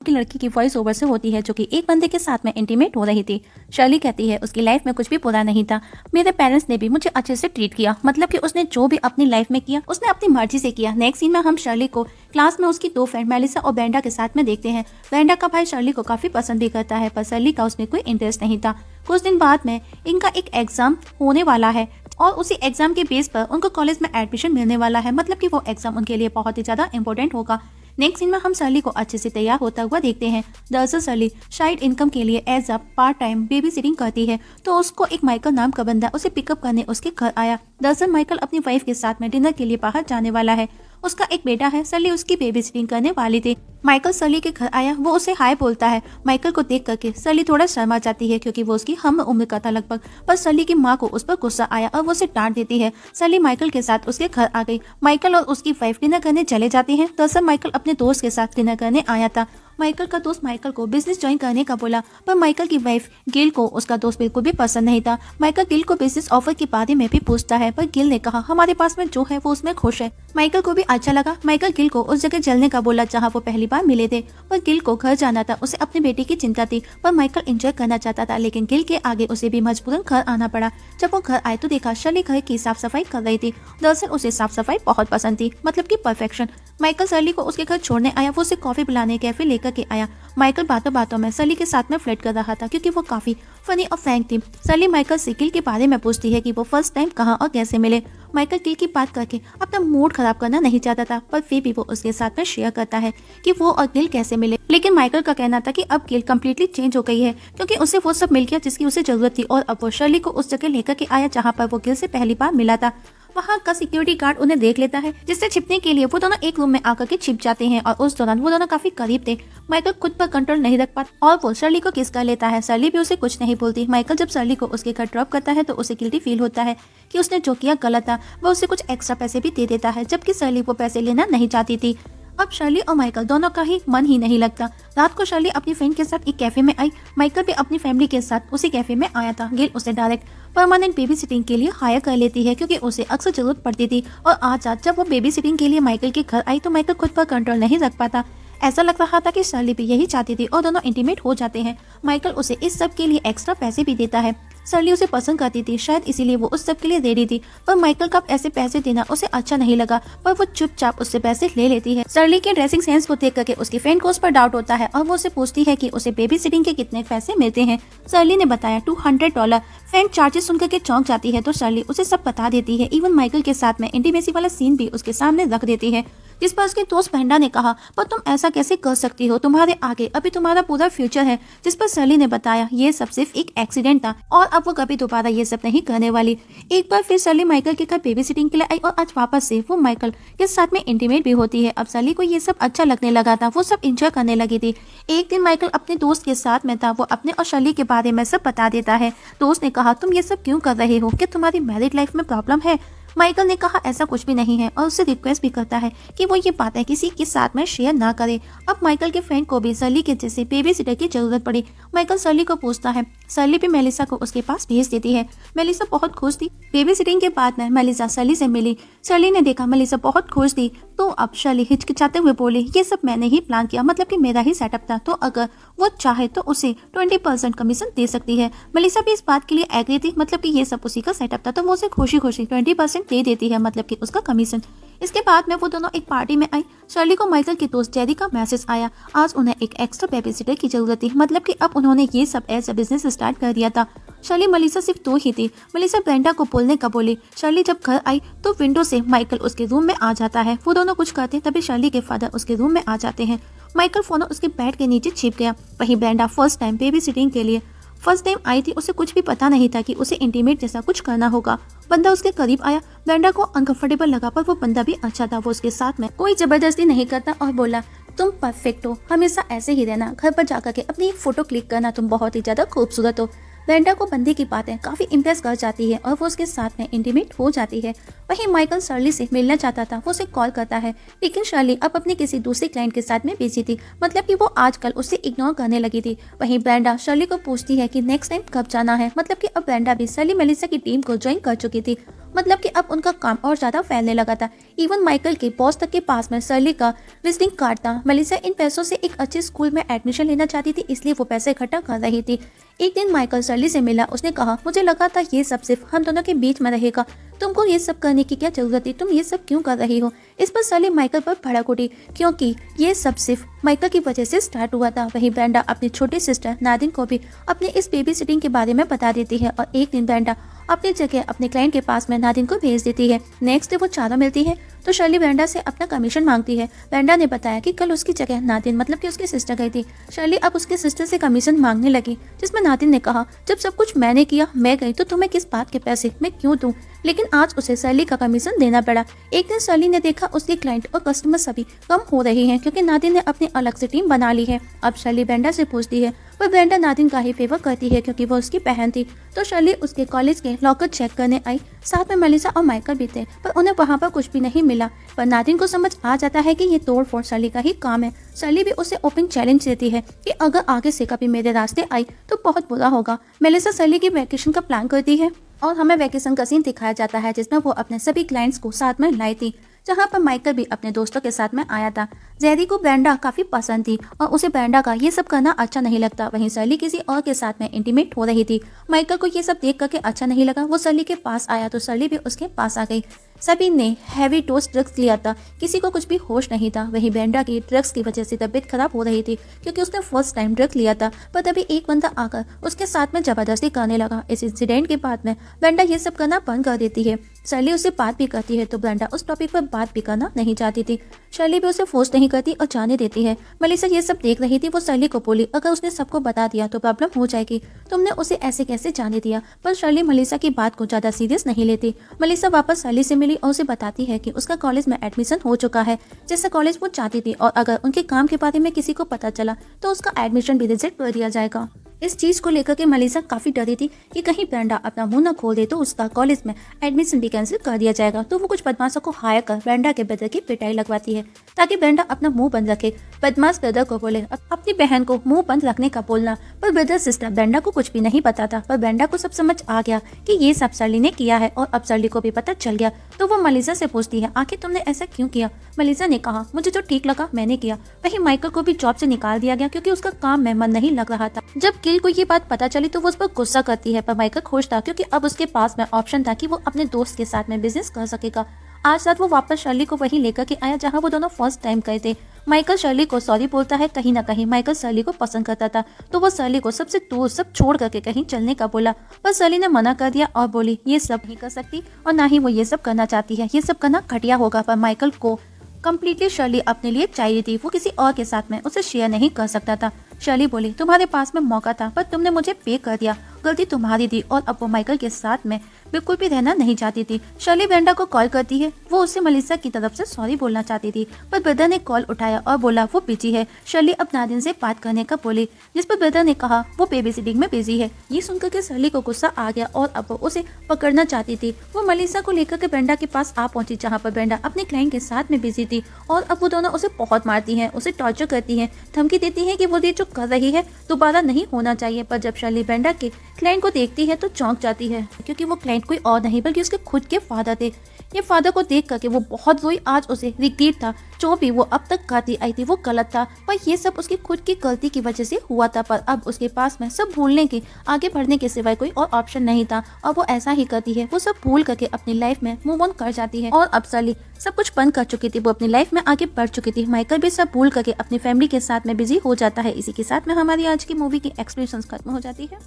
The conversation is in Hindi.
की लड़की की वॉइस ओवर से होती है जो कि एक बंदे के साथ में इंटीमेट हो रही थी। शर्ली कहती है उसकी लाइफ में कुछ भी बुरा नहीं था, मेरे पेरेंट्स ने भी मुझे अच्छे से ट्रीट किया, मतलब कि उसने जो भी अपनी लाइफ में किया उसने अपनी मर्जी से किया। नेक्स्ट सीन में हम शर्ली को क्लास में उसकी दो फ्रेंड मेलिसा और ब्रेंडा के साथ में देखते हैं। ब्रेंडा का भाई शर्ली को काफी पसंद भी करता है, पर शर्ली का उसमें कोई इंटरेस्ट नहीं था। कुछ दिन बाद में इनका एक एग्जाम होने वाला है और उसी एग्जाम के बेस पर उनको कॉलेज में एडमिशन मिलने वाला है, मतलब कि वो एग्जाम उनके लिए बहुत ही ज्यादा इंपॉर्टेंट होगा। नेक्स्ट सीन में हम शर्ली को अच्छे से तैयार होता हुआ देखते हैं। दरअसल शर्ली शायद इनकम के लिए as a part time babysitting करती है, तो उसको एक माइकल नाम का बंदा उसे पिकअप करने उसके घर आया। दरअसल माइकल अपनी वाइफ के साथ में डिनर के लिए बाहर जाने वाला है। उसका एक बेटा है, शर्ली उसकी बेबी सिटिंग करने वाली थी। माइकल शर्ली के घर आया, वो उसे हाय बोलता है। माइकल को देख करके शर्ली थोड़ा शर्मा जाती है क्योंकि वो उसकी हम उम्र का था लगभग, पर शर्ली की माँ को उस पर गुस्सा आया और वो उसे डांट देती है। शर्ली माइकल के साथ उसके घर आ गई। माइकल और उसकी वाइफ डिनर करने चले जाते हैं। दरअसल माइकल अपने दोस्त के साथ डिनर करने आया था। माइकल का दोस्त माइकल को बिजनेस ज्वाइन करने का बोला, पर माइकल की वाइफ गिल को उसका दोस्त बिल्कुल भी पसंद नहीं था। माइकल गिल को बिजनेस ऑफर के बारे में भी पूछता है, पर गिल ने कहा हमारे पास में जो है वो उसमें खुश है। माइकल को भी अच्छा लगा। माइकल गिल को उस जगह चलने का बोला जहाँ वो पहली बार मिले थे, पर गिल को घर जाना था, उसे अपने बेटे की चिंता थी। पर माइकल एंजॉय करना चाहता था, लेकिन गिल के आगे उसे भी मजबूरन घर आना पड़ा। जब वो घर आए तो देखा शर्ली घर की साफ सफाई कर रही थी। दरअसल उसे साफ सफाई बहुत पसंद थी, मतलब कि परफेक्शन। माइकल शर्ली को उसके घर छोड़ने आया, वो उसे कॉफी पिलाने कैफे लेकर के आया। माइकल बातों बातों में शर्ली के साथ में फ्लर्ट कर रहा था क्योंकि वो काफी फनी और फ्रैंक थी। शर्ली माइकल से गिल के बारे में पूछती है कि वो फर्स्ट टाइम कहाँ और कैसे मिले। माइकल गिल की बात करके अपना मूड खराब करना नहीं चाहता था, पर फिर भी वो उसके साथ में शेयर करता है कि वो और गिल कैसे मिले। लेकिन माइकल का कहना था कि अब गिल कम्प्लीटली चेंज हो गई है क्योंकि उसे वो सब मिल गया जिसकी उसे जरूरत थी, और अब वो शर्ली को उस जगह लेकर के आया जहाँ पर वो गिल से पहली बार मिला था। वहाँ का सिक्योरिटी गार्ड उन्हें देख लेता है, जिससे छिपने के लिए वो दोनों एक रूम में आकर के छिप जाते हैं, और उस दौरान वो दोनों काफी करीब थे। माइकल खुद पर कंट्रोल नहीं रख पाता और वो शर्ली को किस कर लेता है। शर्ली भी उसे कुछ नहीं बोलती। माइकल जब शर्ली को उसके घर ड्रॉप करता है तो उसे गिल्टी फील होता है कि उसने जो किया गलत था। वो उसे कुछ एक्स्ट्रा पैसे भी दे देता है, जबकि शर्ली वो पैसे लेना नहीं चाहती थी। अब शर्ली और माइकल दोनों का ही मन ही नहीं लगता। रात को शर्ली अपनी फ्रेंड के साथ एक कैफे में आई। माइकल भी अपनी फैमिली के साथ उसी कैफे में आया था। गिल उसे डायरेक्ट परमानेंट बेबी सिटिंग के लिए हायर कर लेती है क्योंकि उसे अक्सर जरूरत पड़ती थी, और आज जब वो बेबी सिटिंग के लिए माइकल के घर आई तो माइकल खुद पर कंट्रोल नहीं रख पाता। ऐसा लग रहा था कि शर्ली भी यही चाहती थी और दोनों इंटीमेट हो जाते हैं। माइकल उसे इस सब के लिए एक्स्ट्रा पैसे भी देता है। शर्ली उसे पसंद करती थी, शायद इसीलिए वो उस सब के लिए रेडी थी, पर माइकल का ऐसे पैसे देना उसे अच्छा नहीं लगा, पर वो चुपचाप उससे पैसे ले लेती है। शर्ली के ड्रेसिंग सेंस को देख करके उसकी फ्रेंड को उस पर डाउट होता है और वो उसे पूछती है कि उसे बेबी सिटिंग के कितने पैसे मिलते हैं। शर्ली ने बताया $200। फ्रेंड चार्जेस सुनकर के चौंक जाती है तो शर्ली उसे सब बता देती है। इवन माइकल के साथ में इंटीमेसी वाला सीन भी उसके सामने रख देती है, जिस पर उसके दोस्त ब्रेंडा ने कहा पर तुम ऐसा कैसे कर सकती हो, तुम्हारे आगे अभी तुम्हारा पूरा फ्यूचर है। जिस पर शर्ली ने बताया ये सब सिर्फ एक एक्सीडेंट था और अब वो कभी दोबारा ये सब नहीं करने वाली। एक बार फिर शर्ली माइकल के घर बेबी सिटिंग के लिए आई और आज वापस से वो माइकल के साथ में इंटीमेट भी होती है। अब शर्ली को ये सब अच्छा लगने लगा था, वो सब इंजॉय करने लगी थी। एक दिन माइकल अपने दोस्त के साथ में था, वो अपने और शर्ली के बारे में सब बता देता है। दोस्त ने कहा तुम ये सब क्यों कर रहे हो, क्या तुम्हारी मैरिड लाइफ में प्रॉब्लम है। माइकल ने कहा ऐसा कुछ भी नहीं है और उससे रिक्वेस्ट भी करता है कि वो ये बातें किसी के साथ में शेयर ना करे। अब माइकल के फ्रेंड को भी शर्ली के जैसे बेबी सिटर की जरूरत पड़ी। माइकल शर्ली को पूछता है, शर्ली भी मेलिसा को उसके पास भेज देती है। मेलिसा बहुत खुश थी। बेबी सिटिंग के बाद में मेलिसा शर्ली से मिली। शर्ली ने देखा मेलिसा बहुत खुश थी, तो अब शर्ली हिचकिचाते हुए बोली ये सब मैंने ही प्लान किया, मतलब कि मेरा ही सेटअप था, तो अगर वो चाहे तो उसे 20% कमीशन दे सकती है। मेलिसा भी इस बात के लिए एग्री थी, मतलब कि ये सब उसी का सेटअप था, तो वो उसे खुशी खुशी 20% दे देती है, मतलब कि उसका कमीशन। इसके बाद में वो दोनों एक पार्टी में आई। शर्ली को माइकल के दोस्त जेरी का मैसेज आया, आज उन्हें एक एक्स्ट्रा बेबी सिटर की जरूरत थी, मतलब कि अब उन्होंने ये सब एज अ बिजनेस स्टार्ट कर दिया था। शर्ली मेलिसा सिर्फ 2 ही थी। मेलिसा ब्रेंडा को बोलने का बोली। शर्ली जब घर आई तो विंडो से माइकल उसके रूम में आ जाता है। वो दोनों कुछ करते तभी शर्ली के फादर उसके रूम में आ जाते हैं। माइकल फोन उसके बेड के नीचे छिप गया। वहीं Brenda first time baby sitting के लिए फर्स्ट टाइम आई थी, उसे कुछ भी पता नहीं था कि उसे इंटीमेट जैसा कुछ करना होगा। बंदा उसके करीब आया। ब्रेंडा को अनकंफर्टेबल लगा, पर वो बंदा भी अच्छा था। वो उसके साथ में कोई जबरदस्ती नहीं करता और बोला तुम परफेक्ट हो, हमेशा ऐसे ही रहना, घर पर जाकर के अपनी फोटो क्लिक करना, तुम बहुत ही ज्यादा खूबसूरत हो। ब्रेंडा को बंदे की बातें काफी इम्प्रेस कर जाती है और वो उसके साथ में इंटीमेट हो जाती है। वहीं माइकल शर्ली से मिलना चाहता था, वो उसे कॉल करता है, लेकिन शर्ली अब अपने किसी दूसरे क्लाइंट के साथ में बिजी थी, मतलब कि वो आजकल उससे इग्नोर करने लगी थी। वहीं ब्रेंडा शर्ली को पूछती है कि नेक्स्ट टाइम कब जाना है, मतलब कि अब ब्रेंडा भी शर्ली मेलिसा की टीम को ज्वाइन कर चुकी थी। मतलब कि अब उनका काम और ज्यादा फैलने लगा था। इवन माइकल के बॉस तक के पास में शर्ली का विजिटिंग कार्ड था। मेलिसा इन पैसों से एक अच्छे स्कूल में एडमिशन लेना चाहती थी, इसलिए वो पैसे इकट्ठा कर रही थी। एक दिन माइकल शर्ली से मिला। उसने कहा, मुझे लगा था ये सब सिर्फ हम दोनों के बीच में रहेगा, तुमको ये सब करने की क्या जरूरत थी, तुम ये सब क्यों कर रही हो। इस पर शर्ली माइकल पर भड़क उठी, क्योंकि ये सब सिर्फ माइकल की वजह से स्टार्ट हुआ था। वहीं ब्रेंडा अपनी छोटी सिस्टर नादिन को भी अपने इस बेबी सिटिंग के बारे में बता देती है और एक दिन ब्रेंडा अपनी जगह अपने क्लाइंट के पास में नादिन को भेज देती है। नेक्स्ट डे वो चारों मिलती है तो शर्ली ब्रेंडा से अपना कमीशन मांगती है। ब्रेंडा ने बताया कि कल उसकी जगह नादिन मतलब कि उसकी सिस्टर गई थी। शर्ली अब उसके सिस्टर से कमीशन मांगने लगी, जिसमें नादिन ने कहा, जब सब कुछ मैंने किया, मैं गई तो तुम्हें किस बात के पैसे, मैं क्यों दूं। लेकिन आज उसे शर्ली का कमीशन देना पड़ा। एक दिन शर्ली ने देखा उसके क्लाइंट और कस्टमर सभी कम हो रहे हैं क्योंकि नादिन ने अपनी अलग से टीम बना ली है। अब शर्ली ब्रेंडा से पूछती है, पर ब्रेंडा नादिन का ही फेवर करती है क्योंकि वो उसकी बहन थी। तो शर्ली उसके कॉलेज के लॉकर चेक करने आई, साथ में मेलिसा और माइकल भी थे, पर उन्हें वहाँ पर कुछ भी नहीं मिला। पर नादिन को समझ आ जाता है कि ये तोड़ फोड़ शर्ली का ही काम है। शर्ली भी उसे ओपन चैलेंज देती है कि अगर आगे से कभी मेरे रास्ते आई तो बहुत बुरा होगा। मेलिसा शर्ली की वैकेशन का प्लान करती है और हमें वैकेशन का सीन दिखाया जाता है जिसमें वो अपने सभी क्लाइंट्स को साथ में लाई थी, जहाँ पर माइकल भी अपने दोस्तों के साथ में आया था। जेरी को ब्रेंडा काफी पसंद थी और उसे ब्रेंडा का ये सब करना अच्छा नहीं लगता। वहीं शर्ली किसी और के साथ में इंटीमेट हो रही थी। माइकल को ये सब देख करके अच्छा नहीं लगा। वो शर्ली के पास आया तो शर्ली भी उसके पास आ गई। सभी ने हैवी डोज ड्रग्स लिया था, किसी को कुछ भी होश नहीं था। वहीं ब्रेंडा की ड्रग्स की वजह से तबीयत खराब हो रही थी क्योंकि उसने फर्स्ट टाइम ड्रग लिया था। पर तभी एक बंदा आकर उसके साथ में जबरदस्ती करने लगा। इस इंसिडेंट के बाद में ब्रेंडा ये सब करना बंद कर देती है। शर्ली उससे बात भी करती है तो ब्रेंडा उस टॉपिक पर बात भी करना नहीं चाहती थी। शर्ली भी उसे फोर्स नहीं करती और जाने देती है। मेलिसा ये सब देख रही थी। वो शर्ली को बोली, अगर उसने सबको बता दिया तो प्रॉब्लम हो जाएगी, तुमने उसे ऐसे कैसे जाने दिया। पर शर्ली मेलिसा की बात को ज्यादा सीरियस नहीं लेती। मेलिसा वापस शर्ली से मिली और उसे बताती है कि उसका कॉलेज में एडमिशन हो चुका है, जैसा कॉलेज वो चाहती थी, और अगर उनके काम के बारे में किसी को पता चला तो उसका एडमिशन भी रिजेक्ट कर दिया जाएगा। इस चीज को लेकर के मेलिसा काफी डरी थी कि कहीं ब्रेंडा अपना मुंह न खोल दे तो उसका कॉलेज में एडमिशन भी कैंसिल कर दिया जाएगा। तो वो कुछ बदमाशों को हायर कर ब्रेंडा के ब्रदर की पिटाई लगवाती है ताकि ब्रेंडा अपना मुंह बंद रखे। बदमाश ब्रदर को बोले अपनी बहन को मुंह बंद रखने का बोलना, पर ब्रदर सिस्टर ब्रेंडा को कुछ भी नहीं बताता। पर ब्रेंडा को सब समझ आ गया कि ये सब शर्ली ने किया है और अब शर्ली को भी पता चल गया। तो वो मेलिसा से पूछती है, आखिर तुमने ऐसा क्यों किया। मेलिसा ने कहा, मुझे जो ठीक लगा मैंने किया। वहीं माइकल को भी जॉब से निकाल दिया गया क्योंकि उसका काम में मन नहीं लग रहा था। जब किल को ये बात पता चली तो वो उस पर गुस्सा करती है, पर माइकल खुश था क्योंकि अब उसके पास में ऑप्शन था कि वो अपने दोस्त के साथ में बिजनेस कर सकेगा। आज रात वो वापस शर्ली को वहीं लेकर के आया जहां वो दोनों फर्स्ट टाइम गए थे। माइकल शर्ली को सॉरी बोलता है। कहीं ना कहीं माइकल शर्ली को पसंद करता था, तो वो शर्ली को सबसे दूर सब छोड़ करके कहीं चलने का बोला, पर शर्ली ने मना कर दिया और बोली ये सब नहीं कर सकती और ना ही वो ये सब करना चाहती है, ये सब करना घटिया होगा। पर माइकल को कम्प्लीटली शर्ली अपने लिए चाहिए थी, वो किसी और के साथ में उसे शेयर नहीं कर सकता था। शर्ली बोली, तुम्हारे पास में मौका था पर तुमने मुझे पे कर दिया, गलती तुम्हारी थी। और अब वो माइकल के साथ में बिल्कुल भी रहना नहीं चाहती थी। शर्ली ब्रेंडा को कॉल करती है। वो उससे मेलिसा की तरफ से सॉरी बोलना चाहती थी, पर ब्रदर ने कॉल उठाया और बोला वो बिजी है। शर्ली अब नादिन से बात करने का बोली, जिस पर ब्रदर ने कहा वो बेबी सिटिंग में बिजी है। ये सुनकर के शर्ली को गुस्सा आ गया और अब वो उसे पकड़ना चाहती थी। वो मेलिसा को लेकर के ब्रेंडा के पास आ पहुंची जहाँ पर ब्रेंडा अपने क्लाइंट के साथ में बिजी थी और अब वो दोनों उसे बहुत मारती हैं, उसे टॉर्चर करती हैं, धमकी देती हैं कि वो ये जो कर रही है दोबारा नहीं होना चाहिए। पर जब शर्ली ब्रेंडा के क्लाइंट को देखती है तो चौंक जाती है क्योंकि वो क्लाइंट कोई और नहीं बल्कि उसके खुद के फादर थे। ये फादर को देख करके वो बहुत रोई। आज उसे रिग्रेट था, जो भी वो अब तक करती आई थी वो गलत था, पर ये सब उसकी खुद की गलती की वजह से हुआ था। पर अब उसके पास में सब भूलने के, आगे बढ़ने के सिवाय कोई और ऑप्शन नहीं था और वो ऐसा ही करती है। वो सब भूल करके अपनी लाइफ में मूव ऑन कर जाती है और अब शर्ली सब कुछ बंद कर चुकी थी, वो अपनी लाइफ में आगे बढ़ चुकी थी। माइकल भी सब भूल करके अपनी फैमिली के साथ में बिजी हो जाता है। इसी के साथ में हमारी आज की मूवी की एक्सप्लेनेशन खत्म हो जाती है।